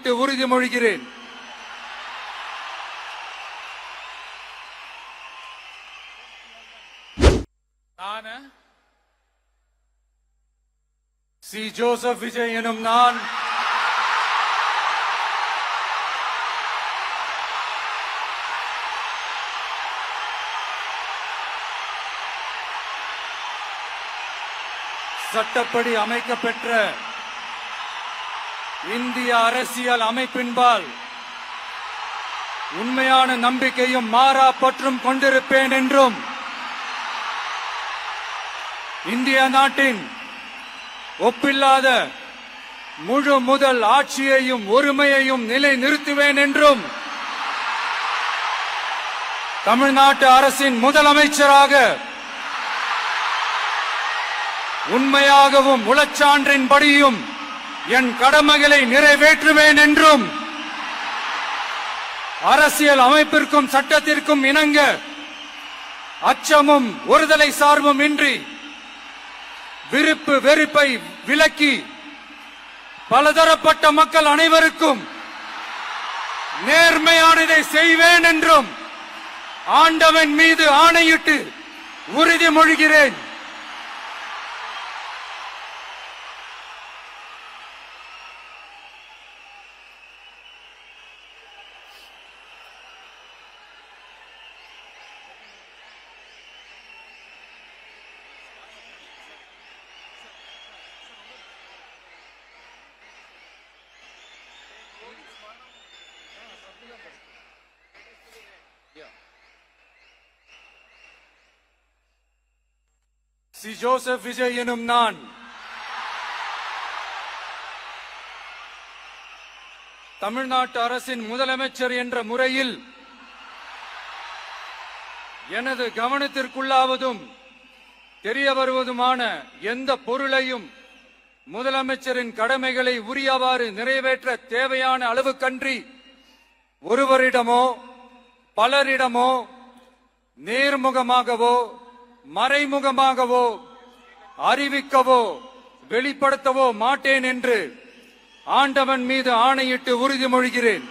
ஆணையிட்டு உறுதிமொழிகிறேன். நான் C. Joseph Vijay எனும் நான் சட்டப்படி அமைக்கப்பெற்ற இந்திய அரசியல் அமைப்பின்பால் உண்மையான நம்பிக்கையும் மாறா பற்றும் கொண்டிருப்பேன் என்றும் இந்திய நாட்டின் ஒப்பில்லாத முழு முதல் ஆட்சியையும் ஒருமையையும் நிலை நிறுத்துவேன் என்றும் தமிழ்நாட்டு அரசின் முதலமைச்சராக உண்மையாகவும் உளச்சான்றின்படியும் என் கடமைகளை நிறைவேற்றுவேன் என்றும் அரசியல் அமைப்பிற்கும் சட்டத்திற்கும் இணங்க அச்சமும் ஒருதலை சார்பும் இன்றி விருப்பு வெறுப்பை விலக்கி பலதரப்பட்ட மக்கள் அனைவருக்கும் நேர்மையானதை செய்வேன் என்றும் ஆண்டவன் மீது ஆணையிட்டு உறுதிமொழிகிறேன். சி. ஜோசப் விஜய் எனும் நான் தமிழ்நாட்டு அரசின் முதலமைச்சர் என்ற முறையில் எனது கவனத்திற்குள்ளாவதும் தெரிய வருவதுமான எந்த பொருளையும் முதலமைச்சரின் கடமைகளை உரியவாறு நிறைவேற்ற தேவையான அளவுக்கன்றி ஒருவரிடமோ பலரிடமோ நேர்முகமாகவோ மறைமுகமாகவோ அறிவிக்கவோ வெளிப்படுத்தவோ மாட்டேன் என்று ஆண்டவன் மீது ஆணையிட்டு உறுதிமொழிகிறேன்.